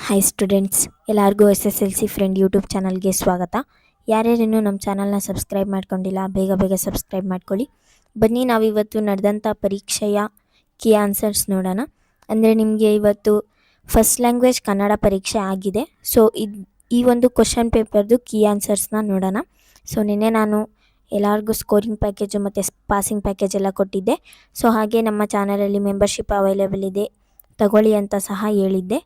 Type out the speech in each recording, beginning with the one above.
Hi students, ಎಲ್ಲರಿಗೂ SSLC friend YouTube ಚಾನಲ್ಗೆ ಸ್ವಾಗತ. ಯಾರ್ಯಾರಿನ್ನೂ ನಮ್ಮ ಚಾನಲ್ನ ಸಬ್ಸ್ಕ್ರೈಬ್ ಮಾಡ್ಕೊಂಡಿಲ್ಲ ಬೇಗ ಸಬ್ಸ್ಕ್ರೈಬ್ ಮಾಡ್ಕೊಳ್ಳಿ. ಬನ್ನಿ ನಾವಿವತ್ತು ನಡೆದಂಥ ಪರೀಕ್ಷೆಯ ಕೀ ಆನ್ಸರ್ಸ್ ನೋಡೋಣ. ಅಂದರೆ ನಿಮಗೆ ಇವತ್ತು ಫಸ್ಟ್ ಲ್ಯಾಂಗ್ವೇಜ್ ಕನ್ನಡ ಪರೀಕ್ಷೆ ಆಗಿದೆ. ಸೊ ಈ ಒಂದು ಕ್ವಶನ್ ಪೇಪರ್ದು ಕೀ ಆನ್ಸರ್ಸ್ನ ನೋಡೋಣ. ಸೊ ನಿನ್ನೆ ನಾನು ಎಲ್ಲರಿಗೂ ಸ್ಕೋರಿಂಗ್ ಪ್ಯಾಕೇಜು ಮತ್ತು ಪಾಸಿಂಗ್ ಪ್ಯಾಕೇಜ್ ಎಲ್ಲ ಕೊಟ್ಟಿದ್ದೆ. ಸೊ ಹಾಗೆ ನಮ್ಮ ಚಾನಲಲ್ಲಿ ಮೆಂಬರ್ಶಿಪ್ ಅವೈಲೇಬಲ್ ಇದೆ, ತಗೊಳ್ಳಿ ಅಂತ ಸಹ ಹೇಳಿದ್ದೆ.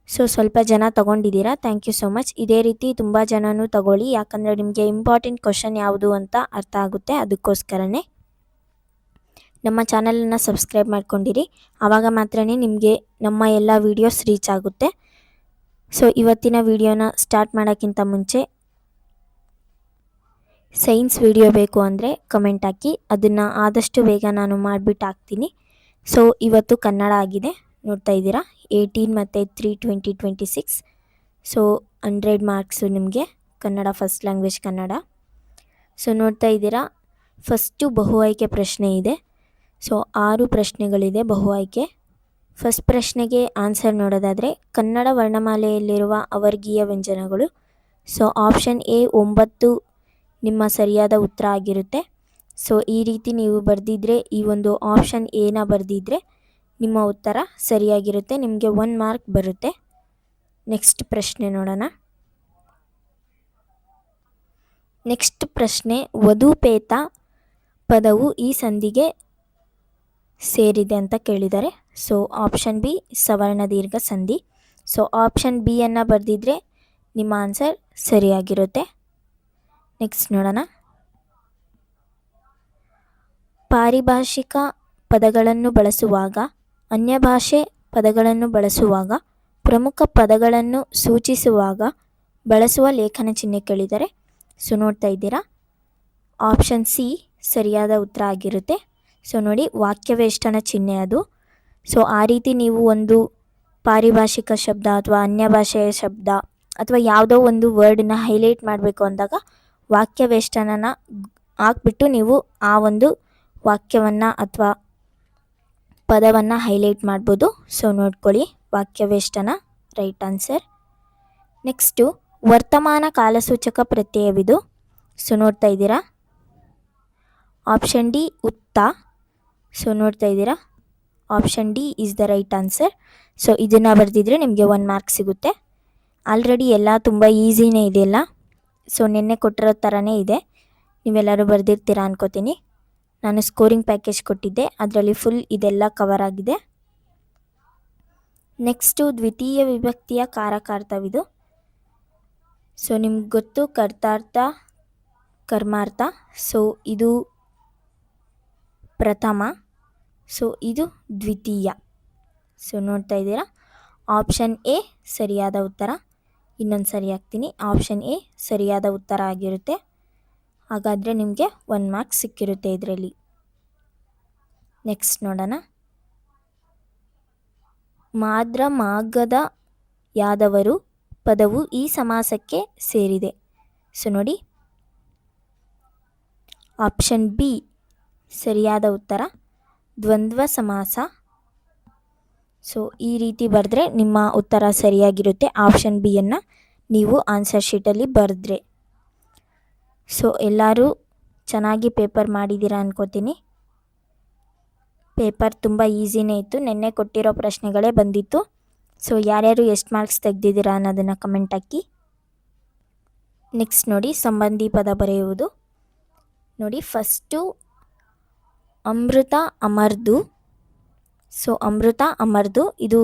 ಸೊ ಸ್ವಲ್ಪ ಜನ ತೊಗೊಂಡಿದ್ದೀರಾ, ಥ್ಯಾಂಕ್ ಯು ಸೊ ಮಚ್. ಇದೇ ರೀತಿ ತುಂಬ ಜನನೂ ತಗೊಳ್ಳಿ, ಯಾಕಂದರೆ ನಿಮಗೆ ಇಂಪಾರ್ಟೆಂಟ್ ಕ್ವಶನ್ ಯಾವುದು ಅಂತ ಅರ್ಥ ಆಗುತ್ತೆ. ಅದಕ್ಕೋಸ್ಕರನೇ ನಮ್ಮ ಚಾನಲನ್ನು ಸಬ್ಸ್ಕ್ರೈಬ್ ಮಾಡ್ಕೊಂಡಿರಿ, ಆವಾಗ ಮಾತ್ರ ನಿಮಗೆ ನಮ್ಮ ಎಲ್ಲ ವೀಡಿಯೋಸ್ ರೀಚ್ ಆಗುತ್ತೆ. ಸೊ ಇವತ್ತಿನ ವಿಡಿಯೋನ ಸ್ಟಾರ್ಟ್ ಮಾಡೋಕ್ಕಿಂತ ಮುಂಚೆ ಸೈನ್ಸ್ ವಿಡಿಯೋ ಬೇಕು ಅಂದರೆ ಕಮೆಂಟ್ ಹಾಕಿ, ಅದನ್ನು ಆದಷ್ಟು ಬೇಗ ನಾನು ಮಾಡಿಬಿಟ್ಟು ಹಾಕ್ತೀನಿ. ಸೊ ಇವತ್ತು ಕನ್ನಡ ಆಗಿದೆ, ನೋಡ್ತಾ ಇದ್ದೀರಾ. 18 ಮತ್ತು 3 2026. ಸೊ 100 ಮಾರ್ಕ್ಸು ನಿಮಗೆ Kannada, first language Kannada. So ನೋಡ್ತಾ ಇದ್ದೀರಾ, ಫಸ್ಟು ಬಹು ಆಯ್ಕೆ ಪ್ರಶ್ನೆ ಇದೆ. ಸೊ 6 ಪ್ರಶ್ನೆಗಳಿದೆ ಬಹು ಆಯ್ಕೆ. ಫಸ್ಟ್ ಪ್ರಶ್ನೆಗೆ ಆನ್ಸರ್ ನೋಡೋದಾದರೆ, ಕನ್ನಡ ವರ್ಣಮಾಲೆಯಲ್ಲಿರುವ ಅವರ್ಗೀಯ ವ್ಯಂಜನಗಳು. ಸೊ ಆಪ್ಷನ್ ಎ 9 ನಿಮ್ಮ ಸರಿಯಾದ ಉತ್ತರ ಆಗಿರುತ್ತೆ. ಸೊ ಈ ರೀತಿ ನೀವು ಬರೆದಿದ್ರೆ, ಈ ಒಂದು ಆಪ್ಷನ್ ಎನ ಬರೆದಿದ್ರೆ ನಿಮ್ಮ ಉತ್ತರ ಸರಿಯಾಗಿರುತ್ತೆ, ನಿಮಗೆ 1 ಮಾರ್ಕ್ ಬರುತ್ತೆ. ನೆಕ್ಸ್ಟ್ ಪ್ರಶ್ನೆ ನೋಡೋಣ. ನೆಕ್ಸ್ಟ್ ಪ್ರಶ್ನೆ, ವಧೂಪೇತ ಪದವು ಈ ಸಂಧಿಗೆ ಸೇರಿದೆ ಅಂತ ಕೇಳಿದ್ದಾರೆ. ಸೊ ಆಪ್ಷನ್ ಬಿ ಸವರ್ಣ ದೀರ್ಘ ಸಂಧಿ. ಸೊ ಆಪ್ಷನ್ ಬಿ ಅನ್ನು ಬರೆದಿದ್ರೆ ನಿಮ್ಮ ಆನ್ಸರ್ ಸರಿಯಾಗಿರುತ್ತೆ. ನೆಕ್ಸ್ಟ್ ನೋಡೋಣ. ಪಾರಿಭಾಷಿಕ ಪದಗಳನ್ನು ಬಳಸುವಾಗ, ಅನ್ಯ ಭಾಷೆ ಪದಗಳನ್ನು ಬಳಸುವಾಗ, ಪ್ರಮುಖ ಪದಗಳನ್ನು ಸೂಚಿಸುವಾಗ ಬಳಸುವ ಲೇಖನ ಚಿಹ್ನೆ ಕೇಳಿದ್ದಾರೆ. ಸೊ ನೋಡ್ತಾ ಇದ್ದೀರಾ, ಆಪ್ಷನ್ ಸಿ ಸರಿಯಾದ ಉತ್ತರ ಆಗಿರುತ್ತೆ. ಸೊ ನೋಡಿ, ವಾಕ್ಯವೇಷ್ಟನ ಚಿಹ್ನೆ ಅದು. ಸೊ ಆ ರೀತಿ ನೀವು ಒಂದು ಪಾರಿಭಾಷಿಕ ಶಬ್ದ ಅಥವಾ ಅನ್ಯ ಭಾಷೆಯ ಶಬ್ದ ಅಥವಾ ಯಾವುದೋ ಒಂದು ವರ್ಡನ್ನ ಹೈಲೈಟ್ ಮಾಡಬೇಕು ಅಂದಾಗ ವಾಕ್ಯವೇಷ್ಟನ ಹಾಕ್ಬಿಟ್ಟು ನೀವು ಆ ಒಂದು ವಾಕ್ಯವನ್ನು ಅಥವಾ ಪದವನ್ನು ಹೈಲೈಟ್ ಮಾಡ್ಬೋದು. ಸೊ ನೋಡ್ಕೊಳ್ಳಿ, ವಾಕ್ಯವೇಷ್ಟನ ರೈಟ್ ಆನ್ಸರ್. ನೆಕ್ಸ್ಟು, ವರ್ತಮಾನ ಕಾಲಸೂಚಕ ಪ್ರತ್ಯಯವಿದು. ಸೊ ನೋಡ್ತಾ ಇದ್ದೀರಾ, ಆಪ್ಷನ್ ಡಿ ಉತ್ತ. ಸೊ ನೋಡ್ತಾ ಇದ್ದೀರಾ, option D is the right answer. So ಇದನ್ನು ಬರೆದಿದ್ರೆ ನಿಮಗೆ 1 ಮಾರ್ಕ್ ಸಿಗುತ್ತೆ. ಆಲ್ರೆಡಿ ಎಲ್ಲ ತುಂಬ ಈಸಿನೇ ಇದೆಯಲ್ಲ. ಸೊ ನಿನ್ನೆ ಕೊಟ್ಟಿರೋ ಥರನೇ ಇದೆ, ನೀವೆಲ್ಲರೂ ಬರೆದಿರ್ತೀರಾ ಅನ್ಕೋತೀನಿ. ನಾನು ಸ್ಕೋರಿಂಗ್ ಪ್ಯಾಕೇಜ್ ಕೊಟ್ಟಿದ್ದೆ, ಅದರಲ್ಲಿ ಫುಲ್ ಇದೆಲ್ಲ ಕವರ್ ಆಗಿದೆ. ನೆಕ್ಸ್ಟು, ದ್ವಿತೀಯ ವಿಭಕ್ತಿಯ ಕಾರಕಾರ್ಥವಿದು. ಸೊ ನಿಮ್ಗೆ ಗೊತ್ತು, ಕರ್ತಾರ್ಥ, ಕರ್ಮಾರ್ಥ. ಸೊ ಇದು ಪ್ರಥಮ, ಸೊ ಇದು ದ್ವಿತೀಯ. ಸೊ ನೋಡ್ತಾ ಇದ್ದೀರಾ, ಆಪ್ಷನ್ ಎ ಸರಿಯಾದ ಉತ್ತರ. ಇನ್ನೊಂದು ಸರಿ ಹಾಕ್ತೀನಿ, ಆಪ್ಷನ್ ಎ ಸರಿಯಾದ ಉತ್ತರ ಆಗಿರುತ್ತೆ. ಹಾಗಾದರೆ ನಿಮಗೆ 1 ಮಾರ್ಕ್ ಸಿಕ್ಕಿರುತ್ತೆ ಇದರಲ್ಲಿ. ನೆಕ್ಸ್ಟ್ ನೋಡೋಣ. ಮಾದ್ರ ಮಾಗದ ಯಾದವರು ಪದವು ಈ ಸಮಾಸಕ್ಕೆ ಸೇರಿದೆ. ಸೊ ನೋಡಿ, ಆಪ್ಷನ್ ಬಿ ಸರಿಯಾದ ಉತ್ತರ, ದ್ವಂದ್ವ ಸಮಾಸ. ಸೊ ಈ ರೀತಿ ಬರೆದ್ರೆ ನಿಮ್ಮ ಉತ್ತರ ಸರಿಯಾಗಿರುತ್ತೆ, ಆಪ್ಷನ್ ಬಿಯನ್ನು ನೀವು ಆನ್ಸರ್ ಶೀಟಲ್ಲಿ ಬರೆದ್ರೆ. ಸೊ ಎಲ್ಲರೂ ಚೆನ್ನಾಗಿ ಪೇಪರ್ ಮಾಡಿದ್ದೀರಾ ಅನ್ಕೋತೀನಿ. ಪೇಪರ್ ತುಂಬ ಈಸಿನೇ ಇತ್ತು, ನಿನ್ನೆ ಕೊಟ್ಟಿರೋ ಪ್ರಶ್ನೆಗಳೇ ಬಂದಿತ್ತು. ಸೊ ಯಾರ್ಯಾರು ಎಷ್ಟು ಮಾರ್ಕ್ಸ್ ತೆಗೆದಿದ್ದೀರಾ ಅನ್ನೋದನ್ನು ಕಮೆಂಟ್ ಹಾಕಿ. ನೆಕ್ಸ್ಟ್ ನೋಡಿ, ಸಂಬಂಧಿ ಪದ ಬರೆಯುವುದು. ನೋಡಿ, ಫಸ್ಟು ಅಮೃತ ಅಮರ್ದು. ಸೊ ಅಮೃತ ಅಮರ್ದು ಇದು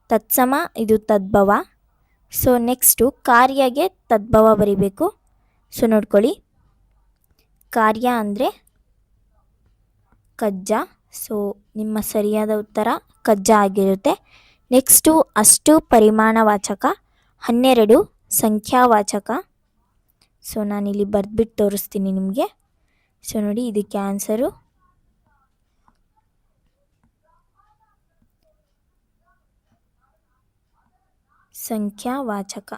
ತತ್ಸಮ, ಇದು ತದ್ಭವ. ಸೊ ನೆಕ್ಸ್ಟು ಕಾರ್ಯಗೆ ತದ್ಭವ ಬರಿಬೇಕು. ಸೊ ನೋಡ್ಕೊಳ್ಳಿ, ಕಾರ್ಯ ಅಂದರೆ ಕಜ್ಜ. ಸೊ ನಿಮ್ಮ ಸರಿಯಾದ ಉತ್ತರ ಕಜ್ಜ ಆಗಿರುತ್ತೆ. ನೆಕ್ಸ್ಟು ಅಷ್ಟು ಪರಿಮಾಣವಾಚಕ, 12 ಸಂಖ್ಯಾವಾಚಕ. ಸೊ ನಾನಿಲ್ಲಿ ಬರೆದ್ಬಿಟ್ಟು ತೋರಿಸ್ತೀನಿ ನಿಮಗೆ. ಸೊ ನೋಡಿ, ಇದಕ್ಕೆ ಆನ್ಸರು ಸಂಖ್ಯಾವಾಚಕ.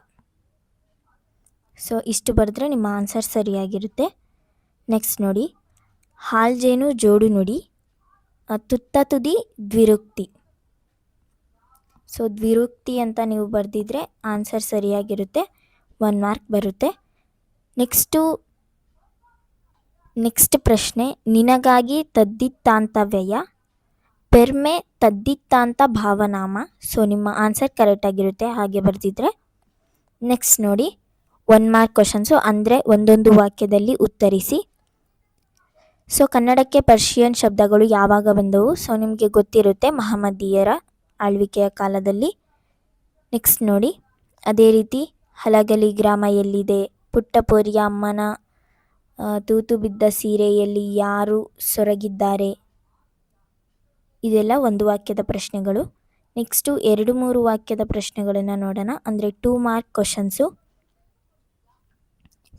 ಸೊ ಇಷ್ಟು ಬರೆದ್ರೆ ನಿಮ್ಮ ಆನ್ಸರ್ ಸರಿಯಾಗಿರುತ್ತೆ. ನೆಕ್ಸ್ಟ್ ನೋಡಿ, ಹಾಲ್ಜೇನು ಜೋಡು ನುಡಿ, ತುತ್ತ ತುದಿ ದ್ವಿರುಕ್ತಿ. ಸೊ ದ್ವಿರುಕ್ತಿ ಅಂತ ನೀವು ಬರೆದಿದ್ರೆ ಆನ್ಸರ್ ಸರಿಯಾಗಿರುತ್ತೆ, 1 ಮಾರ್ಕ್ ಬರುತ್ತೆ. ನೆಕ್ಸ್ಟ್ ಪ್ರಶ್ನೆ, ನಿನಗಾಗಿ ತದ್ದಿತ್ತಾಂತ ವ್ಯಯ ಪೆರ್ಮೆ ತದ್ದಿತ್ತಾಂತ ಭಾವನಾಮ. ಸೊ ನಿಮ್ಮ ಆನ್ಸರ್ ಕರೆಕ್ಟಾಗಿರುತ್ತೆ ಹಾಗೆ ಬರೆದಿದ್ರೆ. ನೆಕ್ಸ್ಟ್ ನೋಡಿ 1 ಮಾರ್ಕ್ ಕ್ವಶನ್ಸು, ಅಂದರೆ ಒಂದೊಂದು ವಾಕ್ಯದಲ್ಲಿ ಉತ್ತರಿಸಿ. ಸೊ ಕನ್ನಡಕ್ಕೆ ಪರ್ಷಿಯನ್ ಶಬ್ದಗಳು ಯಾವಾಗ ಬಂದವು? ಸೊ ನಿಮಗೆ ಗೊತ್ತಿರುತ್ತೆ, ಮಹಮ್ಮದೀಯರ ಆಳ್ವಿಕೆಯ ಕಾಲದಲ್ಲಿ. ನೆಕ್ಸ್ಟ್ ನೋಡಿ, ಅದೇ ರೀತಿ ಹಲಗಲಿ ಗ್ರಾಮ ಎಲ್ಲಿದೆ, ಪುಟ್ಟಪೋರಿಯ ಅಮ್ಮನ ತೂತು ಬಿದ್ದ ಸೀರೆಯಲ್ಲಿ ಯಾರು ಸೊರಗಿದ್ದಾರೆ, ಇದೆಲ್ಲ ಒಂದು ವಾಕ್ಯದ ಪ್ರಶ್ನೆಗಳು. ನೆಕ್ಸ್ಟು 2-3 ವಾಕ್ಯದ ಪ್ರಶ್ನೆಗಳನ್ನು ನೋಡೋಣ, ಅಂದರೆ 2 ಮಾರ್ಕ್ ಕ್ವಶನ್ಸು.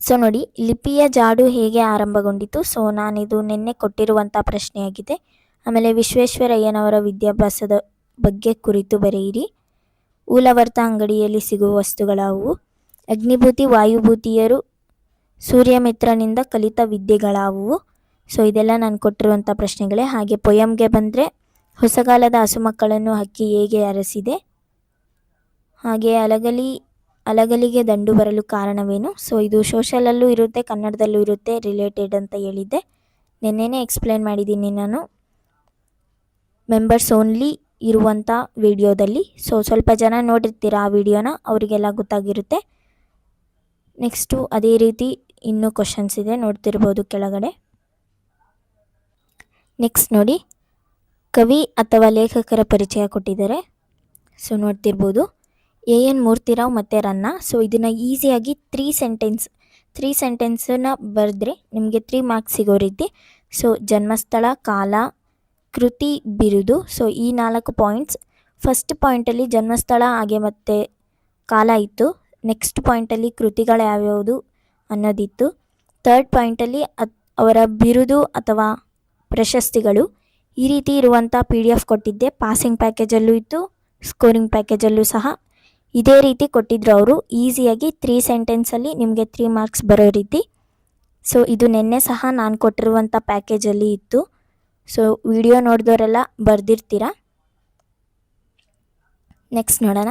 ಸೊ ನೋಡಿ, ಲಿಪಿಯ ಜಾಡು ಹೇಗೆ ಆರಂಭಗೊಂಡಿತು? ಸೊ ನಾನಿದು ನಿನ್ನೆ ಕೊಟ್ಟಿರುವಂಥ ಪ್ರಶ್ನೆಯಾಗಿದೆ. ಆಮೇಲೆ ವಿಶ್ವೇಶ್ವರಯ್ಯನವರ ವಿದ್ಯಾಭ್ಯಾಸದ ಬಗ್ಗೆ ಕುರಿತು ಬರೆಯಿರಿ. ಊಲವರ್ತ ಅಂಗಡಿಯಲ್ಲಿ ಸಿಗುವ ವಸ್ತುಗಳಾವುವು? ಅಗ್ನಿಭೂತಿ ವಾಯುಭೂತಿಯರು ಸೂರ್ಯಮಿತ್ರನಿಂದ ಕಲಿತ ವಿದ್ಯೆಗಳಾವುವು? ಸೊ ಇದೆಲ್ಲ ನಾನು ಕೊಟ್ಟಿರುವಂಥ ಪ್ರಶ್ನೆಗಳೇ. ಹಾಗೆ ಪೊಯಮ್ಗೆ ಬಂದರೆ, ಹೊಸಗಾಲದ ಹಸುಮಕ್ಕಳನ್ನು ಹಕ್ಕಿ ಹೇಗೆ ಅರಸಿದೆ, ಹಾಗೆ ಅಲಗಲಿಗೆ ದಂಡು ಬರಲು ಕಾರಣವೇನು? ಸೊ ಇದು ಸೋಷಲಲ್ಲೂ ಇರುತ್ತೆ, ಕನ್ನಡದಲ್ಲೂ ಇರುತ್ತೆ, ರಿಲೇಟೆಡ್ ಅಂತ ಹೇಳಿದ್ದೆ, ನಿನ್ನೆನೇ ಎಕ್ಸ್ಪ್ಲೇನ್ ಮಾಡಿದ್ದೀನಿ ನಾನು ಮೆಂಬರ್ಸ್ ಓನ್ಲಿ ಇರುವಂಥ ವಿಡಿಯೋದಲ್ಲಿ. ಸೊ ಸ್ವಲ್ಪ ಜನ ನೋಡಿರ್ತೀರ ಆ ವಿಡಿಯೋನ, ಅವರಿಗೆಲ್ಲ ಗೊತ್ತಾಗಿರುತ್ತೆ. ನೆಕ್ಸ್ಟು ಅದೇ ರೀತಿ ಇನ್ನೂ ಕ್ವಶನ್ಸ್ ಇದೆ, ನೋಡ್ತಿರ್ಬೋದು ಕೆಳಗಡೆ. ನೆಕ್ಸ್ಟ್ ನೋಡಿ, ಕವಿ ಅಥವಾ ಲೇಖಕರ ಪರಿಚಯ ಕೊಟ್ಟಿದ್ದಾರೆ. ಸೊ ನೋಡ್ತಿರ್ಬೋದು, ಎನ್ ಮೂರ್ತಿರಾವ್ ಮತ್ತು ರನ್ನ. ಸೊ ಇದನ್ನು ಈಸಿಯಾಗಿ 3 ಸೆಂಟೆನ್ಸನ್ನು ಬರೆದ್ರೆ ನಿಮಗೆ 3 ಮಾರ್ಕ್ಸ್ ಸಿಗೋ ರೀತಿ. ಸೊ ಜನ್ಮಸ್ಥಳ, ಕಾಲ, ಕೃತಿ, ಬಿರುದು. ಸೊ ಈ 4 ಪಾಯಿಂಟ್ಸ್. ಫಸ್ಟ್ ಪಾಯಿಂಟಲ್ಲಿ ಜನ್ಮಸ್ಥಳ ಹಾಗೆ ಮತ್ತು ಕಾಲ ಇತ್ತು. ನೆಕ್ಸ್ಟ್ ಪಾಯಿಂಟಲ್ಲಿ ಕೃತಿಗಳು ಯಾವ್ಯಾವುದು ಅನ್ನೋದಿತ್ತು. ಥರ್ಡ್ ಪಾಯಿಂಟಲ್ಲಿ ಅವರ ಬಿರುದು ಅಥವಾ ಪ್ರಶಸ್ತಿಗಳು. ಈ ರೀತಿ ಇರುವಂಥ PDF ಕೊಟ್ಟಿದ್ದೆ. ಪಾಸಿಂಗ್ ಪ್ಯಾಕೇಜಲ್ಲೂ ಇತ್ತು, ಸ್ಕೋರಿಂಗ್ ಪ್ಯಾಕೇಜಲ್ಲೂ ಸಹ ಇದೇ ರೀತಿ ಕೊಟ್ಟಿದ್ರು ಅವರು. ಈಸಿಯಾಗಿ 3 ಸೆಂಟೆನ್ಸಲ್ಲಿ ನಿಮಗೆ 3 ಮಾರ್ಕ್ಸ್ ಬರೋ ರೀತಿ. ಸೊ ಇದು ನಿನ್ನೆ ಸಹ ನಾನು ಕೊಟ್ಟಿರುವಂಥ ಪ್ಯಾಕೇಜಲ್ಲಿ ಇತ್ತು. ಸೊ ವಿಡಿಯೋ ನೋಡಿದವರೆಲ್ಲ ಬರೆದಿರ್ತೀರ. ನೆಕ್ಸ್ಟ್ ನೋಡೋಣ.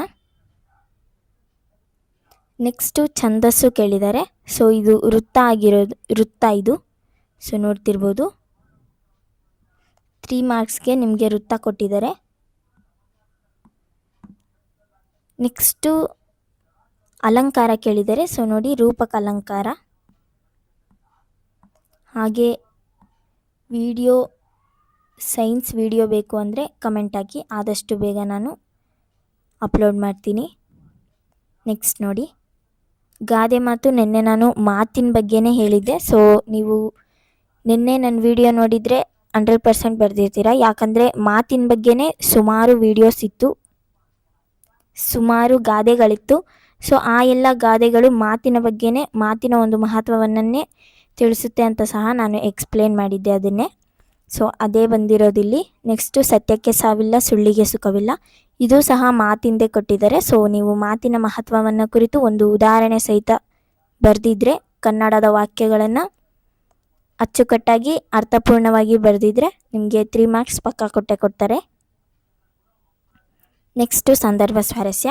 ನೆಕ್ಸ್ಟು ಛಂದಸ್ಸು ಕೇಳಿದ್ದಾರೆ. ಸೊ ಇದು ವೃತ್ತ ಇದು. ಸೊ ನೋಡ್ತಿರ್ಬೋದು, 3 ಮಾರ್ಕ್ಸ್ಗೆ ನಿಮಗೆ ವೃತ್ತ ಕೊಟ್ಟಿದ್ದಾರೆ. ನೆಕ್ಸ್ಟು ಅಲಂಕಾರ ಕೇಳಿದ್ದಾರೆ. ಸೊ ನೋಡಿ, ರೂಪಕ ಅಲಂಕಾರ. ಹಾಗೆ ಸೈನ್ಸ್ ವಿಡಿಯೋ ಬೇಕು ಅಂದರೆ ಕಮೆಂಟ್ ಹಾಕಿ, ಆದಷ್ಟು ಬೇಗ ನಾನು ಅಪ್ಲೋಡ್ ಮಾಡ್ತೀನಿ. ನೆಕ್ಸ್ಟ್ ನೋಡಿ, ಗಾದೆ ಮಾತು. ನಿನ್ನೆ ನಾನು ಮಾತಿನ ಬಗ್ಗೆನೇ ಹೇಳಿದ್ದೆ. ಸೊ ನೀವು ನಿನ್ನೆ ನನ್ನ ವಿಡಿಯೋ ನೋಡಿದರೆ 100% ಬರೆದಿರ್ತೀರ. ಯಾಕಂದರೆ ಮಾತಿನ ಬಗ್ಗೆನೇ ಸುಮಾರು ವೀಡಿಯೋಸ್ ಇತ್ತು, ಸುಮಾರು ಗಾದೆಗಳಿತ್ತು. ಸೊ ಆ ಎಲ್ಲ ಗಾದೆಗಳು ಮಾತಿನ ಬಗ್ಗೆನೇ, ಮಾತಿನ ಒಂದು ಮಹತ್ವವನ್ನೇ ತಿಳಿಸುತ್ತೆ ಅಂತ ಸಹ ನಾನು ಎಕ್ಸ್ಪ್ಲೇನ್ ಮಾಡಿದ್ದೆ ಅದನ್ನೇ. ಸೊ ಅದೇ ಬಂದಿರೋದಿಲ್ಲಿ. ನೆಕ್ಸ್ಟು ಸತ್ಯಕ್ಕೆ ಸಾವಿಲ್ಲ, ಸುಳ್ಳಿಗೆ ಸುಖವಿಲ್ಲ. ಇದು ಸಹ ಮಾತಿಂದೇ ಕೊಟ್ಟಿದ್ದಾರೆ. ಸೊ ನೀವು ಮಾತಿನ ಮಹತ್ವವನ್ನು ಕುರಿತು ಒಂದು ಉದಾಹರಣೆ ಸಹಿತ ಬರೆದಿದ್ರೆ, ಕನ್ನಡದ ವಾಕ್ಯಗಳನ್ನು ಅಚ್ಚುಕಟ್ಟಾಗಿ ಅರ್ಥಪೂರ್ಣವಾಗಿ ಬರೆದಿದ್ರೆ ನಿಮಗೆ 3 ಮಾರ್ಕ್ಸ್ ಪಕ್ಕ ಕೊಡ್ತಾರೆ. ನೆಕ್ಸ್ಟು ಸಂದರ್ಭ ಸ್ವಾರಸ್ಯ.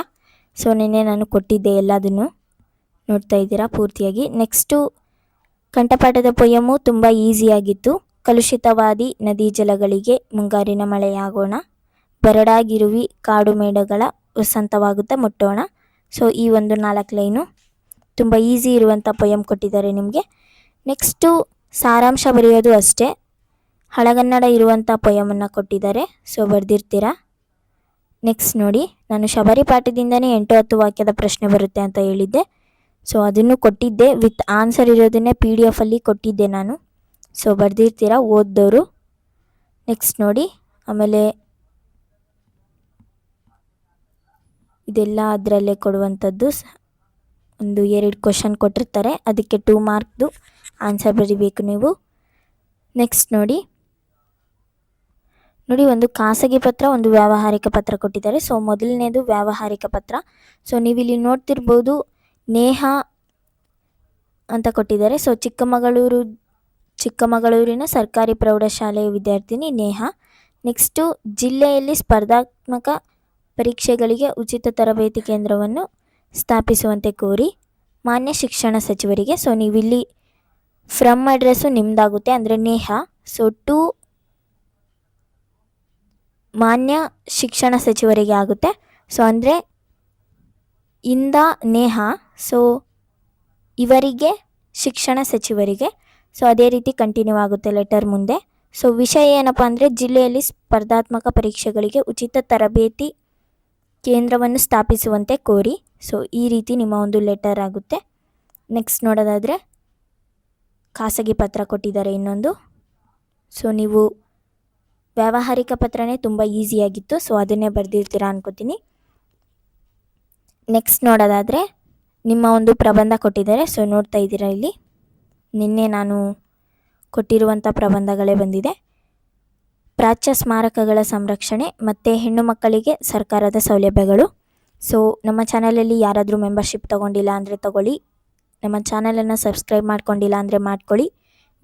ಸೊ ನಿನ್ನೆ ನಾನು ಕೊಟ್ಟಿದ್ದೆ, ಎಲ್ಲದನ್ನು ನೋಡ್ತಾ ಇದ್ದೀರಾ ಪೂರ್ತಿಯಾಗಿ. ನೆಕ್ಸ್ಟು ಕಂಠಪಾಠದ ಪೊಯಮು ತುಂಬ ಈಸಿಯಾಗಿತ್ತು. ಕಲುಷಿತವಾದಿ ನದಿ ಜಲಗಳಿಗೆ ಮುಂಗಾರಿನ ಮಳೆಯಾಗೋಣ, ಬರಡಾಗಿರುವಿ ಕಾಡು ಮೇಡಗಳ ವಸಂತವಾಗುತ್ತಾ ಮುಟ್ಟೋಣ. ಸೊ ಈ ಒಂದು 4 ಲೈನು ತುಂಬ ಈಸಿ ಇರುವಂಥ ಪೊಯಮ್ ಕೊಟ್ಟಿದ್ದಾರೆ ನಿಮಗೆ. ನೆಕ್ಸ್ಟು ಸಾರಾಂಶ ಬರೆಯೋದು ಅಷ್ಟೇ, ಹಳಗನ್ನಡ ಇರುವಂಥ ಪೊಯಮನ್ನು ಕೊಟ್ಟಿದ್ದಾರೆ. ಸೊ ಬರೆದಿರ್ತೀರಾ. ನೆಕ್ಸ್ಟ್ ನೋಡಿ, ನಾನು ಶಬರಿ ಪಾಠದಿಂದನೇ 8-10 ವಾಕ್ಯದ ಪ್ರಶ್ನೆ ಬರುತ್ತೆ ಅಂತ ಹೇಳಿದ್ದೆ. ಸೊ ಅದನ್ನು ಕೊಟ್ಟಿದ್ದೆ, ವಿತ್ ಆನ್ಸರ್ ಇರೋದನ್ನೇ PDF ಕೊಟ್ಟಿದ್ದೆ ನಾನು. ಸೊ ಬರೆದಿರ್ತೀರಾ ಓದ್ದವರು. ನೆಕ್ಸ್ಟ್ ನೋಡಿ, ಆಮೇಲೆ ಇದೆಲ್ಲ ಅದರಲ್ಲೇ ಕೊಡುವಂಥದ್ದು. ಒಂದು 2 ಕ್ವಶನ್ ಕೊಟ್ಟಿರ್ತಾರೆ, ಅದಕ್ಕೆ 2 ಮಾರ್ಕ್ದು ಆನ್ಸರ್ ಬರೀಬೇಕು ನೀವು. ನೆಕ್ಸ್ಟ್ ನೋಡಿ, ಒಂದು ಖಾಸಗಿ ಪತ್ರ, ಒಂದು ವ್ಯಾವಹಾರಿಕ ಪತ್ರ ಕೊಟ್ಟಿದ್ದಾರೆ. ಸೊ ಮೊದಲನೇದು ವ್ಯಾವಹಾರಿಕ ಪತ್ರ. ಸೊ ನೀವಿಲ್ಲಿ ನೋಡ್ತಿರ್ಬೋದು, ನೇಹ ಅಂತ ಕೊಟ್ಟಿದ್ದಾರೆ. ಸೊ ಚಿಕ್ಕಮಗಳೂರಿನ ಸರ್ಕಾರಿ ಪ್ರೌಢಶಾಲೆಯ ವಿದ್ಯಾರ್ಥಿನಿ ನೇಹ. ನೆಕ್ಸ್ಟು ಜಿಲ್ಲೆಯಲ್ಲಿ ಸ್ಪರ್ಧಾತ್ಮಕ ಪರೀಕ್ಷೆಗಳಿಗೆ ಉಚಿತ ತರಬೇತಿ ಕೇಂದ್ರವನ್ನು ಸ್ಥಾಪಿಸುವಂತೆ ಕೋರಿ ಮಾನ್ಯ ಶಿಕ್ಷಣ ಸಚಿವರಿಗೆ. ಸೊ ನೀವಿಲ್ಲಿ ಫ್ರಮ್ ಅಡ್ರೆಸ್ಸು ನಿಮ್ಮದಾಗುತ್ತೆ, ಅಂದರೆ ನೇಹಾ. ಸೊ ಟು ಮಾನ್ಯ ಶಿಕ್ಷಣ ಸಚಿವರಿಗೆ ಆಗುತ್ತೆ. ಸೊ ಅಂದರೆ ಇಂದ ನೇಹಾ, ಸೊ ಇವರಿಗೆ ಶಿಕ್ಷಣ ಸಚಿವರಿಗೆ. ಸೊ ಅದೇ ರೀತಿ ಕಂಟಿನ್ಯೂ ಆಗುತ್ತೆ ಲೆಟರ್ ಮುಂದೆ. ಸೊ ವಿಷಯ ಏನಪ್ಪ ಅಂದರೆ ಜಿಲ್ಲೆಯಲ್ಲಿ ಸ್ಪರ್ಧಾತ್ಮಕ ಪರೀಕ್ಷೆಗಳಿಗೆ ಉಚಿತ ತರಬೇತಿ ಕೇಂದ್ರವನ್ನು ಸ್ಥಾಪಿಸುವಂತೆ ಕೋರಿ. ಸೊ ಈ ರೀತಿ ನಿಮ್ಮ ಒಂದು ಲೆಟರ್ ಆಗುತ್ತೆ. ನೆಕ್ಸ್ಟ್ ನೋಡೋದಾದರೆ ಖಾಸಗಿ ಪತ್ರ ಕೊಟ್ಟಿದ್ದಾರೆ ಇನ್ನೊಂದು. ಸೊ ನೀವು ವ್ಯಾವಹಾರಿಕ ಪತ್ರನೇ ತುಂಬ ಈಸಿಯಾಗಿತ್ತು, ಸೊ ಅದನ್ನೇ ಬರೆದಿರ್ತೀರಾ ಅನ್ಕೋತೀನಿ. ನೆಕ್ಸ್ಟ್ ನೋಡೋದಾದರೆ ನಿಮ್ಮ ಒಂದು ಪ್ರಬಂಧ ಕೊಟ್ಟಿದ್ದಾರೆ. ಸೊ ನೋಡ್ತಾ ಇದ್ದೀರಾ ಇಲ್ಲಿ, ನಿನ್ನೆ ನಾನು ಕೊಟ್ಟಿರುವಂಥ ಪ್ರಬಂಧಗಳೇ ಬಂದಿದೆ. ಪ್ರಾಚ್ಯ ಸ್ಮಾರಕಗಳ ಸಂರಕ್ಷಣೆ ಮತ್ತು ಹೆಣ್ಣು ಮಕ್ಕಳಿಗೆ ಸರ್ಕಾರದ ಸೌಲಭ್ಯಗಳು. ಸೊ ನಮ್ಮ ಚಾನಲಲ್ಲಿ ಯಾರಾದರೂ ಮೆಂಬರ್ಶಿಪ್ ತೊಗೊಂಡಿಲ್ಲ ಅಂದರೆ ತೊಗೊಳ್ಳಿ, ನಮ್ಮ ಚಾನಲನ್ನು ಸಬ್ಸ್ಕ್ರೈಬ್ ಮಾಡ್ಕೊಂಡಿಲ್ಲ ಅಂದರೆ ಮಾಡ್ಕೊಳ್ಳಿ.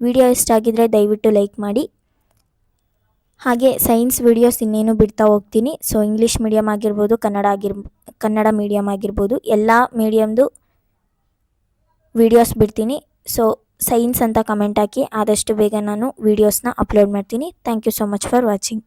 ವಿಡಿಯೋ ಇಷ್ಟ ಆಗಿದ್ದರೆ ದಯವಿಟ್ಟು ಲೈಕ್ ಮಾಡಿ. ಹಾಗೆ ಸೈನ್ಸ್ ವಿಡಿಯೋಸ್ ಇನ್ನೇನು ಬಿಡ್ತಾ ಹೋಗ್ತೀನಿ. ಸೊ ಇಂಗ್ಲೀಷ್ ಮೀಡಿಯಮ್ ಆಗಿರ್ಬೋದು, ಕನ್ನಡ ಮೀಡಿಯಮ್ ಆಗಿರ್ಬೋದು, ಎಲ್ಲ ಮೀಡಿಯಮ್ದು ವಿಡಿಯೋಸ್ ಬಿಡ್ತೀನಿ. ಸೊ ಸೈನ್ಸ್ ಅಂತ ಕಮೆಂಟ್ ಹಾಕಿ, ಆದಷ್ಟು ಬೇಗ ನಾನು ವೀಡಿಯೋಸ್ನ ಅಪ್ಲೋಡ್ ಮಾಡ್ತೀನಿ. Thank you so much for watching.